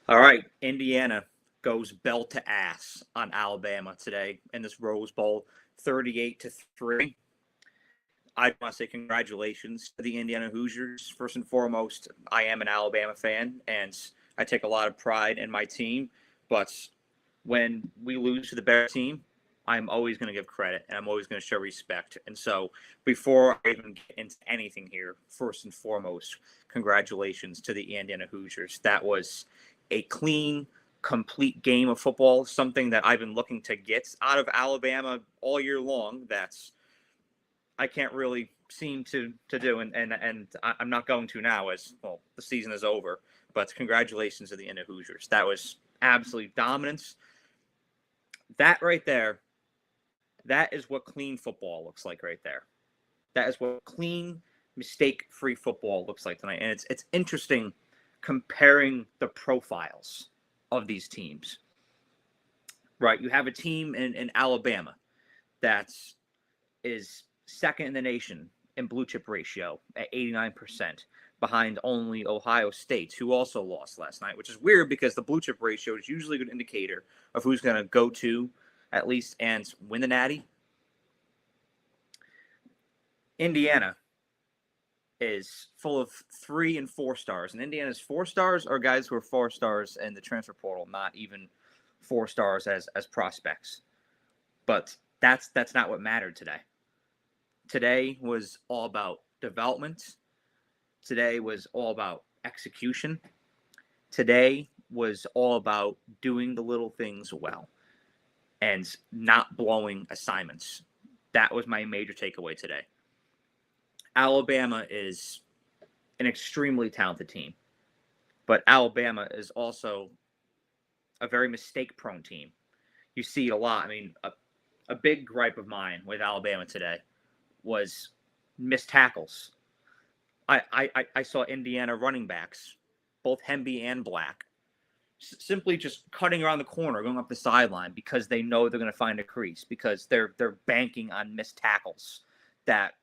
All right, Indiana goes belt to ass on Alabama today in this Rose Bowl, 38-3. I want to say congratulations to the Indiana Hoosiers. First and foremost, I am an Alabama fan, and I take a lot of pride in my team. But when we lose to the better team, I'm always going to give credit, and I'm always going to show respect. And so, before I even get into anything here, first and foremost, congratulations to the Indiana Hoosiers. That was a clean, complete game of football, something that I've been looking to get out of Alabama all year long. That's I can't really seem to do, and I'm not going to now as well. The season is over, but congratulations to the Indiana Hoosiers. That was absolute dominance. That right there, that is what clean football looks like right there. That is what clean, mistake-free football looks like tonight, and it's interesting comparing the profiles of these teams. Right, you have a team in Alabama that is second in the nation in blue chip ratio at 89%, behind only Ohio State, who also lost last night, which is weird because the blue chip ratio is usually a good indicator of who's going to go to at least and win the Natty. Indiana is full of 3 and 4 stars, and Indiana's 4 stars are guys who are 4 stars in the transfer portal, not even 4 stars as prospects. But that's not what mattered today. Today was all about development. Today was all about execution. Today was all about doing the little things well and not blowing assignments. That was my major takeaway today. Alabama is an extremely talented team, but Alabama is also a very mistake-prone team. You see it a lot. I mean, a big gripe of mine with Alabama today was missed tackles. I saw Indiana running backs, both Hemby and Black, simply just cutting around the corner, going up the sideline because they know they're going to find a crease, because they're banking on missed tackles that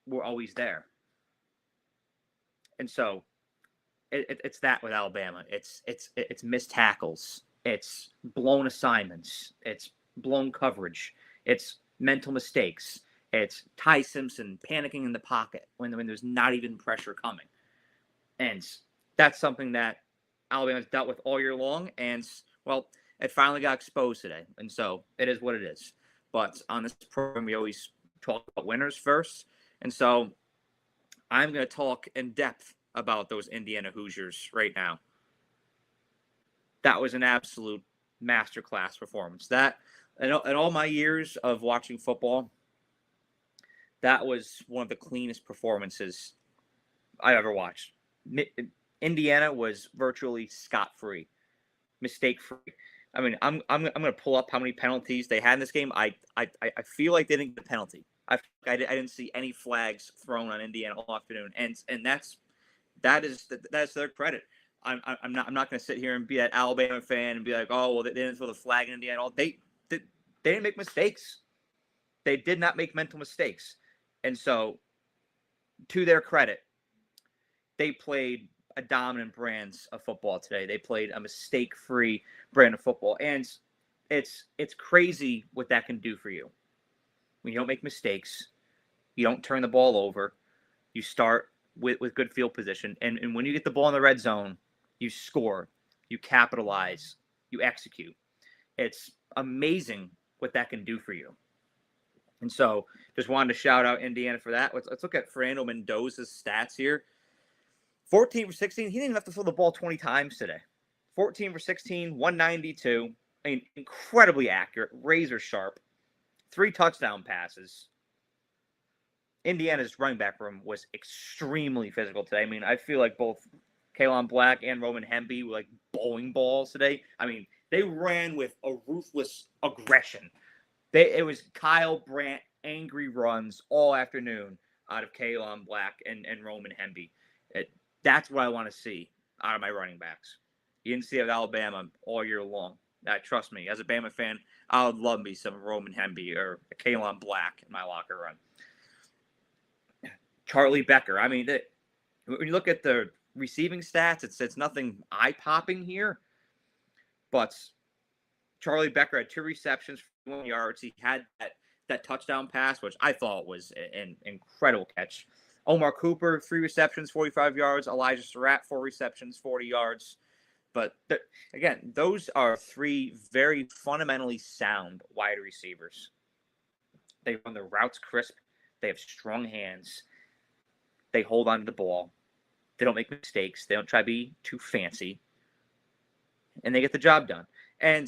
were always there. And so it's that with Alabama. It's missed tackles. It's blown assignments. It's blown coverage. It's mental mistakes. It's Ty Simpson panicking in the pocket when there's not even pressure coming. And that's something that Alabama's dealt with all year long. And, well, it finally got exposed today. And so it is what it is. But on this program, we always talk about winners first. And so I'm going to talk in depth about those Indiana Hoosiers right now. That was an absolute masterclass performance. That, in all my years of watching football, that was one of the cleanest performances I've ever watched. Indiana was virtually scot-free, mistake-free. I mean, I'm going to pull up how many penalties they had in this game. I feel like they didn't get a penalty. I didn't see any flags thrown on Indiana all afternoon, and that's their credit. I'm not going to sit here and be an Alabama fan and be like, oh well, they didn't throw the flag in Indiana. They didn't make mistakes. They did not make mental mistakes, and so to their credit, they played a dominant brand of football today. They played a mistake-free brand of football, and it's crazy what that can do for you. When you don't make mistakes, you don't turn the ball over, you start with good field position, and when you get the ball in the red zone, you score, you capitalize, you execute. It's amazing what that can do for you. And so just wanted to shout out Indiana for that. Let's look at Fernando Mendoza's stats here. 14 for 16. He didn't even have to throw the ball 20 times today. 14 for 16, 192. I mean, incredibly accurate, razor sharp. 3 touchdown passes. Indiana's running back room was extremely physical today. I mean, I feel like both Kaelon Black and Roman Hemby were like bowling balls today. I mean, they ran with a ruthless aggression. It was Kyle Brandt angry runs all afternoon out of Kaelon Black and Roman Hemby. That's what I want to see out of my running backs. You didn't see it with Alabama all year long. Trust me, as a Bama fan, I would love me some Roman Hemby or Kaelon Black in my locker room. Charlie Becker. I mean, when you look at the receiving stats, it's nothing eye-popping here. But Charlie Becker had 2 receptions for 1 yards. He had that touchdown pass, which I thought was an incredible catch. Omar Cooper, 3 receptions, 45 yards. Elijah Surratt, 4 receptions, 40 yards. But again, those are 3 very fundamentally sound wide receivers. They run their routes crisp. They have strong hands. They hold on to the ball. They don't make mistakes. They don't try to be too fancy. And they get the job done. And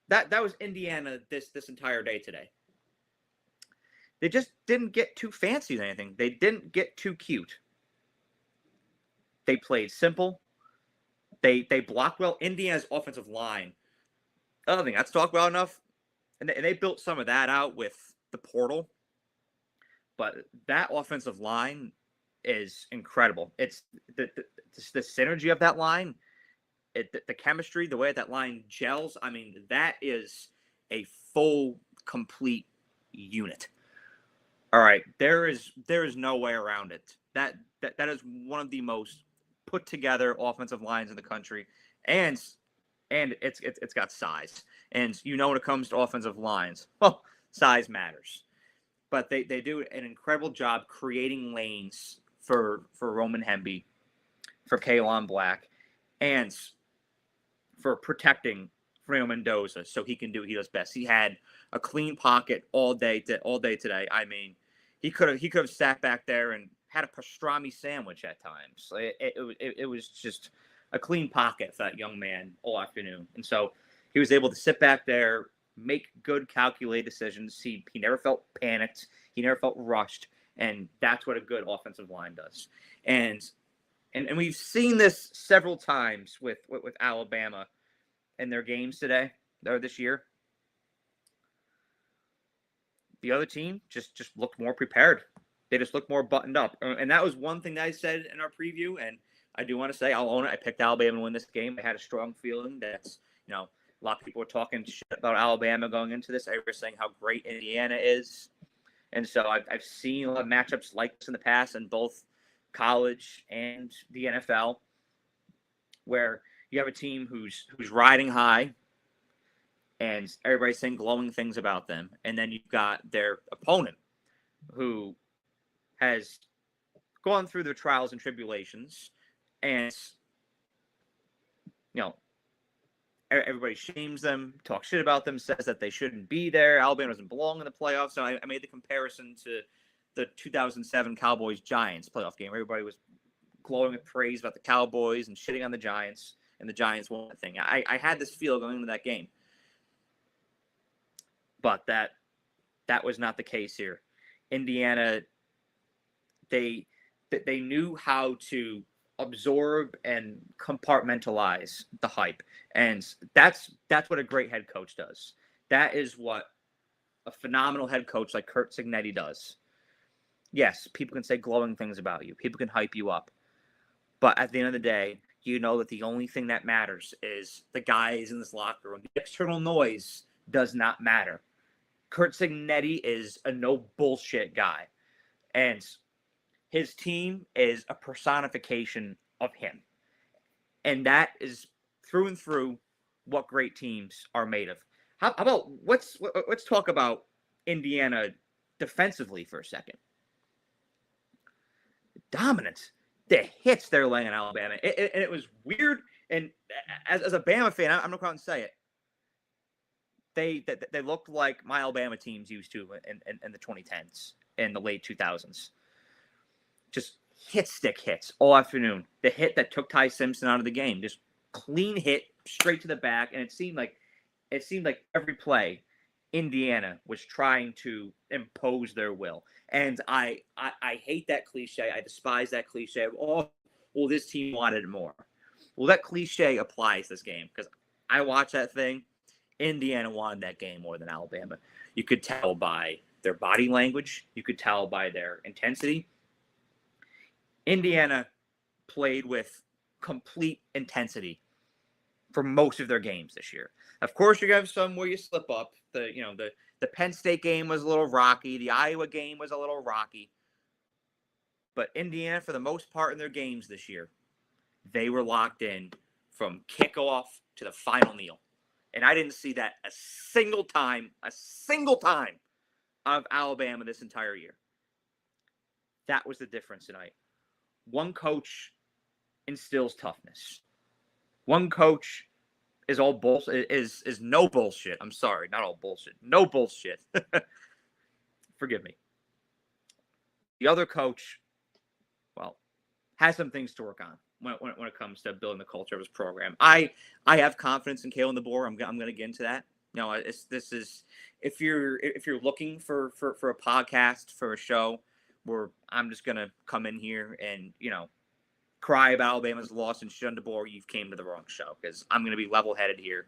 that was Indiana this entire day today. They just didn't get too fancy with anything. They didn't get too cute. They played simple. They blocked well. Indiana's offensive line, I don't think that's talked about enough. And they built some of that out with the portal. But that offensive line is incredible. It's the synergy of that line, the chemistry, the way that line gels. I mean, that is a full, complete unit. All right, there is no way around it. That is one of the most put together offensive lines in the country, and it's got size. And when it comes to offensive lines, well, size matters. But they do an incredible job creating lanes for Roman Hemby, for Kaelon Black, and for protecting Fernando Mendoza so he can do what he does best. He had a clean pocket all day today. I mean, he could have sat back there and had a pastrami sandwich at times. It was just a clean pocket for that young man all afternoon. And so he was able to sit back there, make good calculated decisions. He never felt panicked. He never felt rushed. And that's what a good offensive line does. And we've seen this several times with Alabama in their games today or this year. The other team just looked more prepared. They just looked more buttoned up. And that was one thing that I said in our preview. And I do want to say, I'll own it. I picked Alabama to win this game. I had a strong feeling that, a lot of people were talking shit about Alabama going into this. They were saying how great Indiana is. And so I've seen a lot of matchups like this in the past in both college and the NFL, where you have a team who's riding high and everybody's saying glowing things about them. And then you've got their opponent who has gone through their trials and tribulations, and everybody shames them, talks shit about them, says that they shouldn't be there. Alabama doesn't belong in the playoffs. So I made the comparison to the 2007 Cowboys-Giants playoff game. Everybody was glowing with praise about the Cowboys and shitting on the Giants, and the Giants won that thing. I had this feel going into that game. But that was not the case here. Indiana, they knew how to absorb and compartmentalize the hype. And that's what a great head coach does. That is what a phenomenal head coach like Curt Cignetti does. Yes, people can say glowing things about you. People can hype you up. But at the end of the day, you know that the only thing that matters is the guys in this locker room. The external noise does not matter. Curt Cignetti is a no bullshit guy. And his team is a personification of him. And that is through and through what great teams are made of. How about let's talk about Indiana defensively for a second. Dominance. The hits they're laying in Alabama. And it was weird. And as a Bama fan, I'm not going to say it. They looked like my Alabama teams used to in the 2010s and the late 2000s. Just stick hits all afternoon. The hit that took Ty Simpson out of the game, just clean hit straight to the back, and it seemed like every play Indiana was trying to impose their will. And I hate that cliche. I despise that cliche of, oh, well, this team wanted it more. Well, that cliche applies this game because I watched that thing. Indiana wanted that game more than Alabama. You could tell by their body language. You could tell by their intensity. Indiana played with complete intensity for most of their games this year. Of course, you're going to have some where you slip up. The Penn State game was a little rocky. The Iowa game was a little rocky. But Indiana, for the most part in their games this year, they were locked in from kickoff to the final kneel. And I didn't see that a single time of Alabama this entire year. That was the difference tonight. One coach instills toughness. One coach is all bullshit. Is no bullshit. I'm sorry, not all bullshit. No bullshit. Forgive me. The other coach, well, has some things to work on when it comes to building the culture of his program. I have confidence in Kalen DeBoer. I'm going to get into that. You know, this is if you're looking for a podcast, for a show where I'm just going to come in here and, you know, cry about Alabama's loss and shit on DeBoer, you've came to the wrong show, because I'm going to be level-headed here.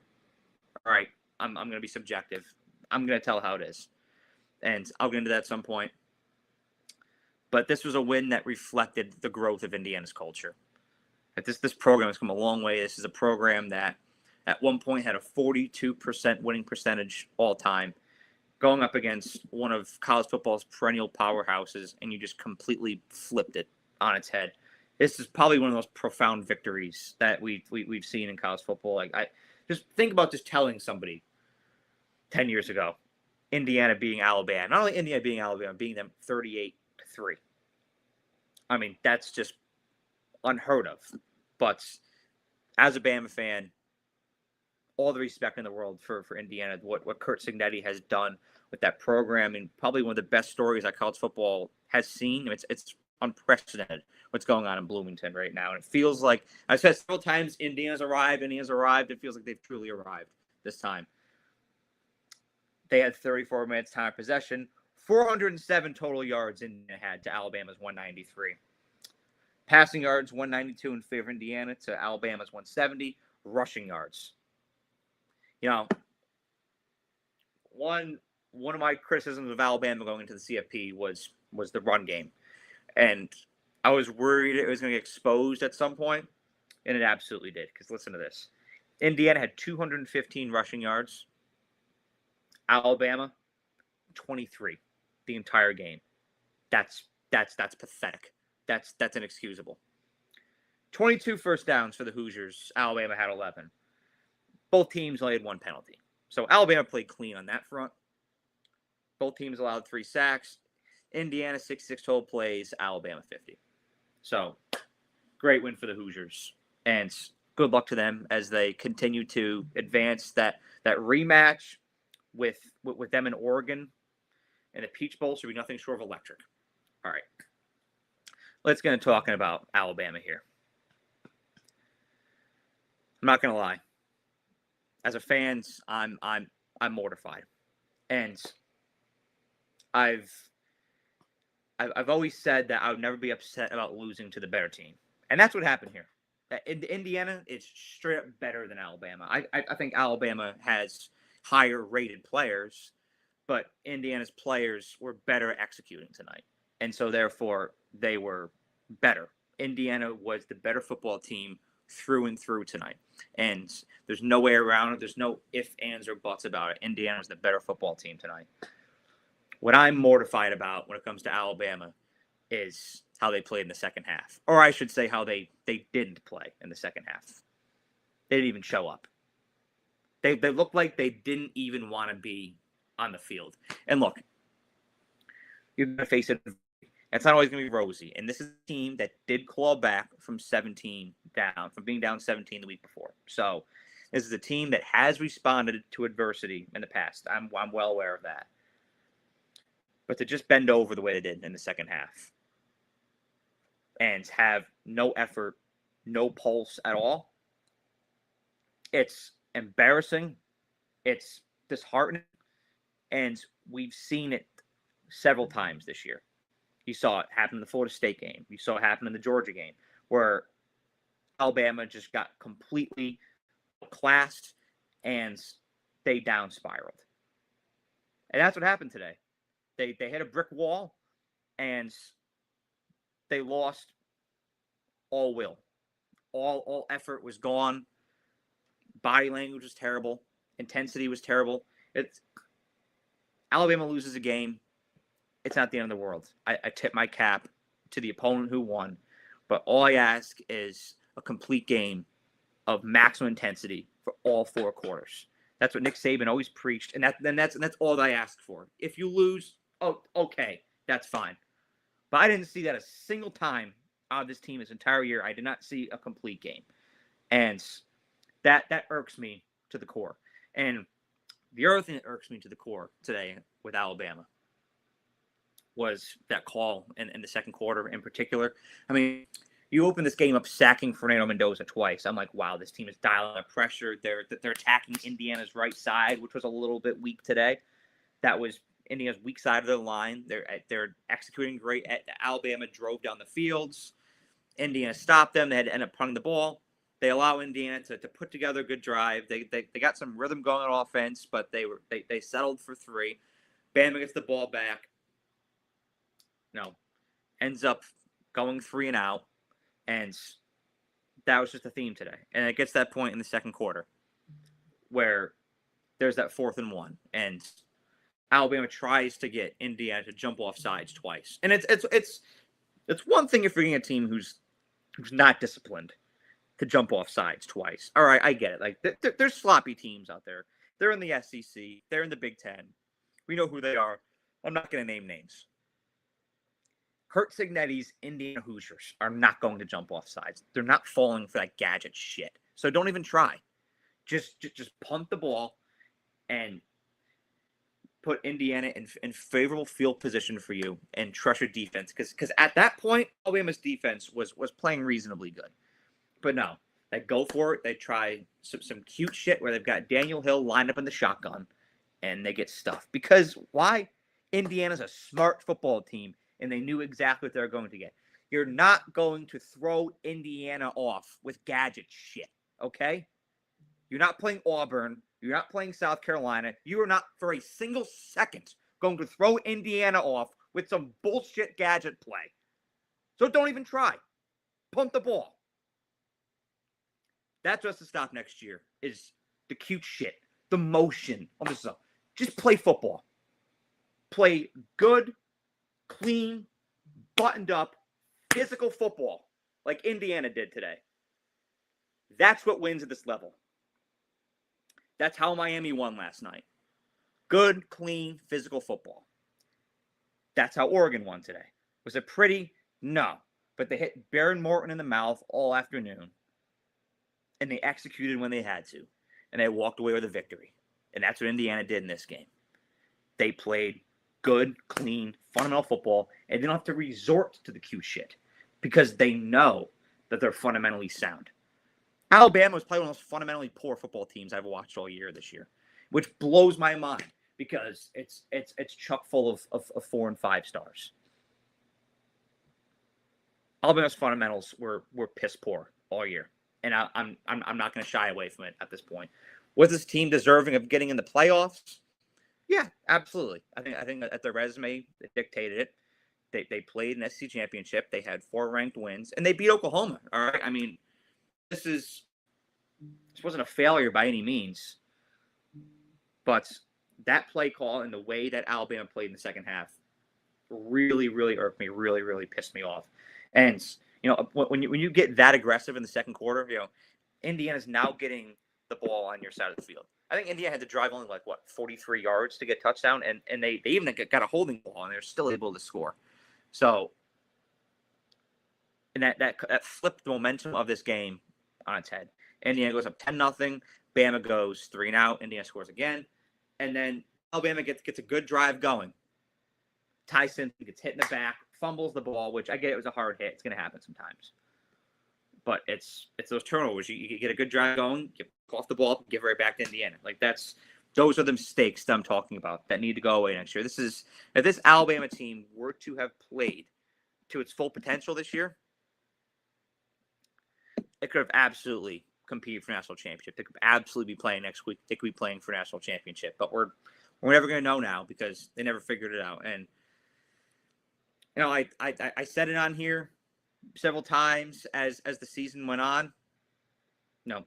All right, I'm going to be subjective. I'm going to tell how it is, and I'll get into that at some point. But this was a win that reflected the growth of Indiana's culture. That this program has come a long way. This is a program that at one point had a 42% winning percentage all time, going up against one of college football's perennial powerhouses, and you just completely flipped it on its head. This is probably one of the most profound victories that we've seen in college football. Like, I just think about just telling somebody 10 years ago, Indiana beating Alabama. Not only Indiana beating Alabama, beating them 38-3. I mean, that's just unheard of. But as a Bama fan, all the respect in the world for Indiana, what Curt Cignetti has done with that program, and probably one of the best stories that college football has seen. It's unprecedented what's going on in Bloomington right now. And it feels like, I've said several times, Indiana's arrived. It feels like they've truly arrived this time. They had 34 minutes time of possession, 407 total yards Indiana had to Alabama's 193. Passing yards, 192 in favor of Indiana to Alabama's 170. Rushing yards. You know, one of my criticisms of Alabama going into the CFP was the run game. And I was worried it was going to get exposed at some point, and it absolutely did. Because listen to this. Indiana had 215 rushing yards. Alabama, 23 the entire game. That's pathetic. That's inexcusable. 22 first downs for the Hoosiers. Alabama had 11. Both teams only had one penalty. So Alabama played clean on that front. Both teams allowed 3 sacks. Indiana 66 total plays. Alabama 50. So great win for the Hoosiers. And good luck to them as they continue to advance that rematch with them in Oregon. And the Peach Bowl should be nothing short of electric. All right. Let's get into talking about Alabama here. I'm not going to lie. As a fan, I'm mortified. And I've always said that I would never be upset about losing to the better team. And that's what happened here. Indiana is straight up better than Alabama. I think Alabama has higher rated players, but Indiana's players were better executing tonight. And so therefore they were better. Indiana was the better football team through and through tonight. And there's no way around it. There's no ifs, ands, or buts about it. Indiana was the better football team tonight. What I'm mortified about when it comes to Alabama is how they played in the second half. Or I should say how they didn't play in the second half. They didn't even show up. They looked like they didn't even want to be on the field. And look, you're going to face it. It's not always going to be rosy. And this is a team that did claw back from being down 17 the week before. So this is a team that has responded to adversity in the past. I'm well aware of that. But to just bend over the way they did in the second half and have no effort, no pulse at all, it's embarrassing. It's disheartening. And we've seen it several times this year. You saw it happen in the Florida State game. You saw it happen in the Georgia game, where Alabama just got completely classed and they down spiraled. And that's what happened today. They hit a brick wall and they lost all will. All effort was gone. Body language was terrible. Intensity was terrible. Alabama loses a game. It's not the end of the world. I tip my cap to the opponent who won. But all I ask is a complete game of maximum intensity for all 4 quarters. That's what Nick Saban always preached, and that's all that I asked for. If you lose, oh, okay, that's fine. But I didn't see that a single time out of this team this entire year. I did not see a complete game, and that irks me to the core. And the other thing that irks me to the core today with Alabama was that call in the second quarter in particular. I mean, you open this game up sacking Fernando Mendoza twice. I'm like, wow, this team is dialing up pressure. They're attacking Indiana's right side, which was a little bit weak today. That was Indiana's weak side of the line. They're executing great. Alabama drove down the fields. Indiana stopped them. They had to end up punting the ball. They allow Indiana to put together a good drive. They got some rhythm going on offense, but they settled for 3. Bama gets the ball back. Ends up going 3 and out. And that was just the theme today. And it gets to that point in the second quarter where there's that 4th and 1. And Alabama tries to get Indiana to jump off sides twice. And it's one thing if you're getting a team who's not disciplined to jump off sides twice. All right, I get it. Like there's sloppy teams out there. They're in the SEC. They're in the Big Ten. We know who they are. I'm not going to name names. Kurt Cignetti's Indiana Hoosiers are not going to jump off sides. They're not falling for that gadget shit. So don't even try. Just punt the ball and put Indiana in favorable field position for you and trust your defense. Because at that point, Alabama's defense was playing reasonably good. But no, they go for it. They try some cute shit where they've got Daniel Hill lined up in the shotgun and they get stuffed. Because why? Indiana's a smart football team and they knew exactly what they were going to get. You're not going to throw Indiana off with gadget shit, okay? You're not playing Auburn. You're not playing South Carolina. You are not for a single second going to throw Indiana off with some bullshit gadget play. So don't even try. Punt the ball. That's what's to stop next year is the cute shit, the motion. Just play football. Play good, clean, buttoned up, physical football like Indiana did today. That's what wins at this level. That's how Miami won last night. Good, clean, physical football. That's how Oregon won today. Was it pretty? No. But they hit Baron Morton in the mouth all afternoon. And they executed when they had to. And they walked away with a victory. And that's what Indiana did in this game. They played good, clean, fundamental football. And they don't have to resort to the cute shit. Because they know that they're fundamentally sound. Alabama was probably one of the most fundamentally poor football teams I've watched all year this year, which blows my mind because it's chock full of 4 and 5 stars. Alabama's fundamentals were piss poor all year, and I'm not going to shy away from it at this point. Was this team deserving of getting in the playoffs? Yeah, absolutely. I think that their resume dictated it. They played an SEC championship. They had 4 ranked wins, and they beat Oklahoma. All right, I mean. This wasn't a failure by any means, but that play call and the way that Alabama played in the second half really, really irked me, really, really pissed me off. And, when you get that aggressive in the second quarter, Indiana's now getting the ball on your side of the field. I think Indiana had to drive only 43 yards to get a touchdown, and they even got a holding ball, and they're still able to score. So, and that flipped the momentum of this game on its head. Indiana goes up 10-0. Bama goes 3 and out. Indiana scores again. And then Alabama gets a good drive going. Tyson gets hit in the back, fumbles the ball, which I get it was a hard hit. It's going to happen sometimes. But it's those turnovers. You get a good drive going, you off the ball, give it right back to Indiana. Those are the mistakes that I'm talking about that need to go away next year. If this Alabama team were to have played to its full potential this year, it could have absolutely competed for national championship. They could absolutely be playing next week. They could be playing for national championship. But we're never going to know now because they never figured it out. And I said it on here several times as the season went on.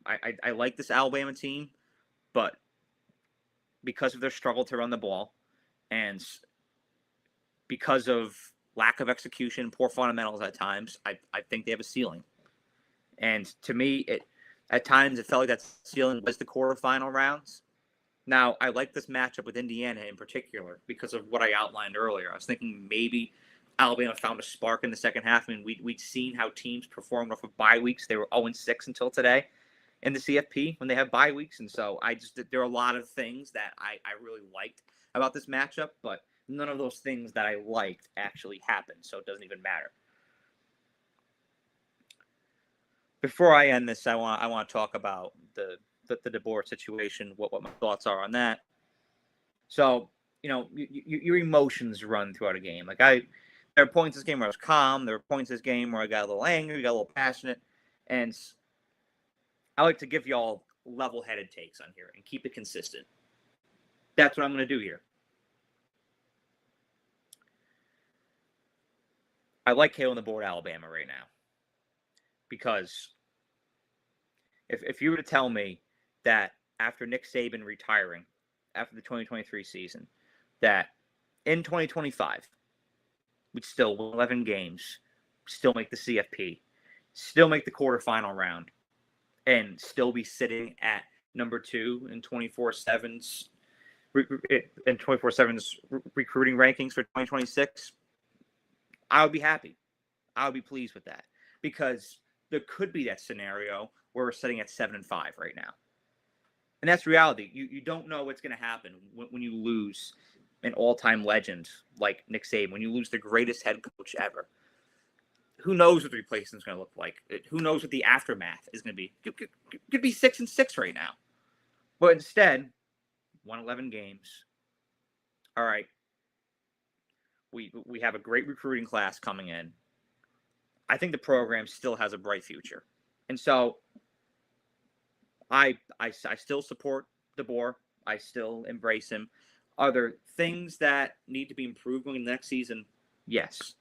I like this Alabama team, but because of their struggle to run the ball and because of lack of execution, poor fundamentals at times, I think they have a ceiling. And to me, At times, it felt like that ceiling was the quarterfinal rounds. Now, I like this matchup with Indiana in particular because of what I outlined earlier. I was thinking maybe Alabama found a spark in the second half. I mean, we'd seen how teams performed off of bye weeks. They were 0-6 until today in the CFP when they have bye weeks. And so there are a lot of things that I really liked about this matchup, but none of those things that I liked actually happened. So it doesn't even matter. Before I end this, I want to talk about the DeBoer situation, what my thoughts are on that. So, your emotions run throughout a game. Like there are points in this game where I was calm. There were points in this game where I got a little angry, got a little passionate. And I like to give y'all level-headed takes on here and keep it consistent. That's what I'm going to do here. I like Kale on the board Alabama right now. Because if you were to tell me that after Nick Saban retiring, after the 2023 season, that in 2025, we'd still win 11 games, still make the CFP, still make the quarterfinal round, and still be sitting at number 2 in 24/7's recruiting rankings for 2026, I would be happy. I would be pleased with that because there could be that scenario where we're sitting at 7-5 right now. And that's reality. You don't know what's going to happen when you lose an all-time legend like Nick Saban, when you lose the greatest head coach ever. Who knows what the replacement is going to look like? Who knows what the aftermath is going to be? It could be 6-6 right now. But instead, won 11 games. All right. We have a great recruiting class coming in. I think the program still has a bright future. And so I still support DeBoer. I still embrace him. Are there things that need to be improved going into the next season? Yes.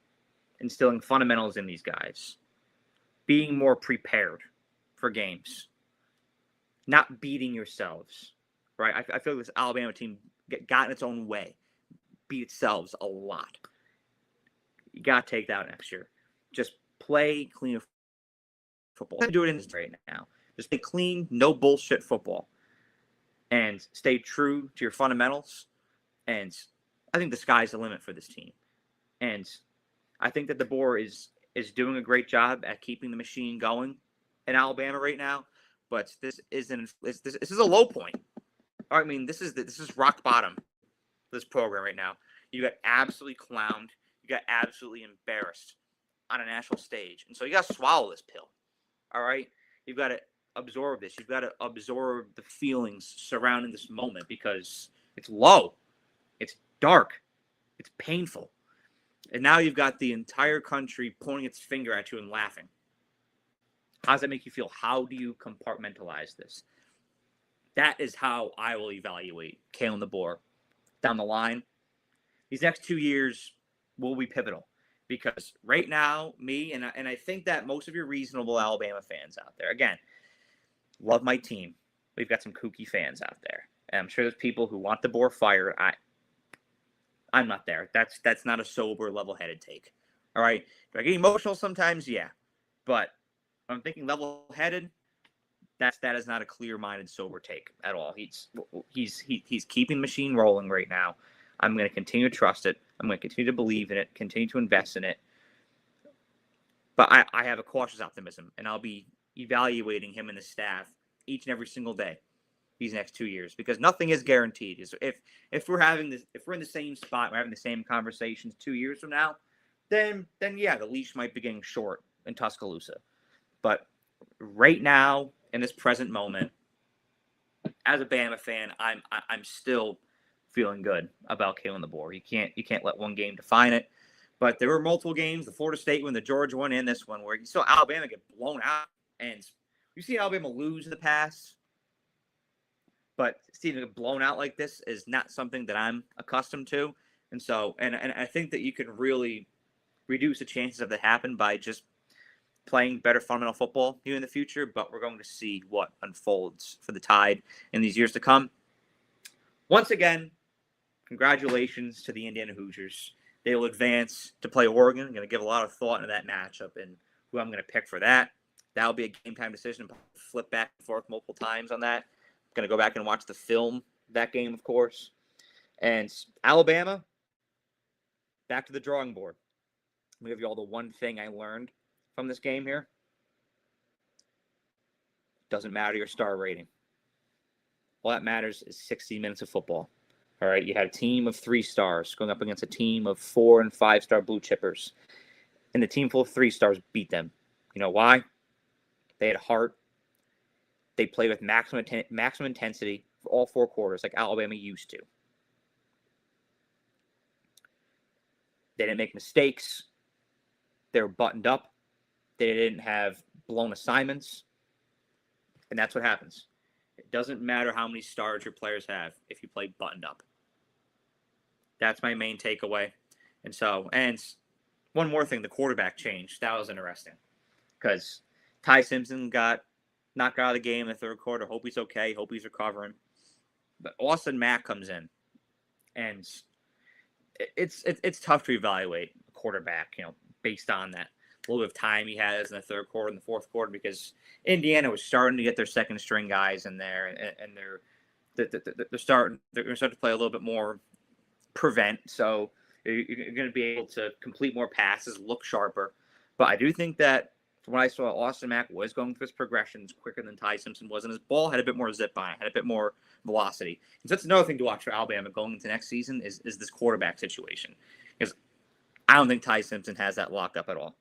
Instilling fundamentals in these guys. Being more prepared for games. Not beating yourselves. Right? I feel like this Alabama team got in its own way. Beat itself a lot. You got to take that out next year. Just play clean football. Do it in this right now. Just play clean, no bullshit football. And stay true to your fundamentals. And I think the sky's the limit for this team. And I think that DeBoer is doing a great job at keeping the machine going in Alabama right now. But this is a low point. I mean, this is rock bottom. This program right now. You got absolutely clowned. You got absolutely embarrassed on a national stage. And so you got to swallow this pill. All right? You've got to absorb this. You've got to absorb the feelings surrounding this moment because it's low. It's dark. It's painful. And now you've got the entire country pointing its finger at you and laughing. How does that make you feel? How do you compartmentalize this? That is how I will evaluate Kalen DeBoer down the line. These next 2 years will be pivotal because right now, me, and I think that most of your reasonable Alabama fans out there, again, love my team. We've got some kooky fans out there. And I'm sure there's people who want DeBoer fired. I'm not there. That's not a sober, level-headed take. All right? Do I get emotional sometimes? Yeah. But I'm thinking level-headed. That is not a clear-minded, sober take at all. He's keeping the machine rolling right now. I'm going to continue to trust it. I'm going to continue to believe in it, continue to invest in it. But I have a cautious optimism, and I'll be evaluating him and the staff each and every single day these next 2 years because nothing is guaranteed. If we're in the same spot, we're having the same conversations 2 years from now, then yeah, the leash might be getting short in Tuscaloosa. But right now, in this present moment, as a Bama fan, I'm still feeling good about Kalen DeBoer. You can't let one game define it. But there were multiple games, the Florida State one, the Georgia one, and this one, where you saw Alabama get blown out. And you see Alabama lose in the past. But seeing it blown out like this is not something that I'm accustomed to. And so, and I think that you can really reduce the chances of that happen by just playing better fundamental football here in the future. But we're going to see what unfolds for the Tide in these years to come. Once again, congratulations to the Indiana Hoosiers. They will advance to play Oregon. I'm going to give a lot of thought into that matchup and who I'm going to pick for that. That'll be a game time decision. Flip back and forth multiple times on that. I'm going to go back and watch the film that game, of course. And Alabama, back to the drawing board. I'm going to give you all the one thing I learned from this game here. Doesn't matter your star rating. All that matters is 60 minutes of football. All right, you had a team of 3 stars going up against a team of 4 and 5 star blue chippers. And the team full of 3 stars beat them. You know why? They had heart. They played with maximum intensity for all 4 quarters like Alabama used to. They didn't make mistakes. They were buttoned up. They didn't have blown assignments. And that's what happens. It doesn't matter how many stars your players have if you play buttoned up. That's my main takeaway. And one more thing, the quarterback changed. That was interesting. Because Ty Simpson got knocked out of the game in the third quarter. Hope he's okay. Hope he's recovering. But Austin Mack comes in. And it's tough to evaluate a quarterback, based on that little bit of time he has in the third quarter and the fourth quarter, because Indiana was starting to get their second string guys in there, and they're starting to play a little bit more prevent. So you're going to be able to complete more passes, look sharper. But I do think that from what I saw, Austin Mack was going through his progressions quicker than Ty Simpson was, and his ball had a bit more zip on it, had a bit more velocity. And so that's another thing to watch for Alabama going into next season is this quarterback situation. Because I don't think Ty Simpson has that locked up at all.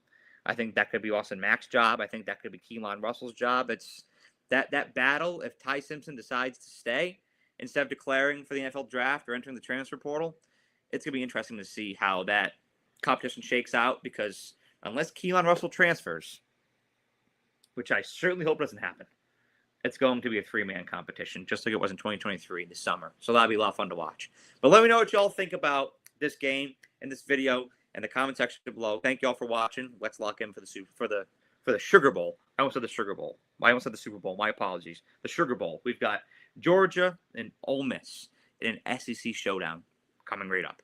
I think that could be Austin Mack's job. I think that could be Keelan Russell's job. It's that battle. If Ty Simpson decides to stay instead of declaring for the NFL draft or entering the transfer portal, it's going to be interesting to see how that competition shakes out, because unless Keelan Russell transfers, which I certainly hope doesn't happen, it's going to be a 3-man competition, just like it was in 2023 this summer. So that'll be a lot of fun to watch. But let me know what y'all think about this game and this video in the comment section below. Thank y'all for watching. Let's lock in for the Sugar Bowl. I almost said the Sugar Bowl. I almost said the Super Bowl. My apologies. The Sugar Bowl. We've got Georgia and Ole Miss in an SEC showdown coming right up.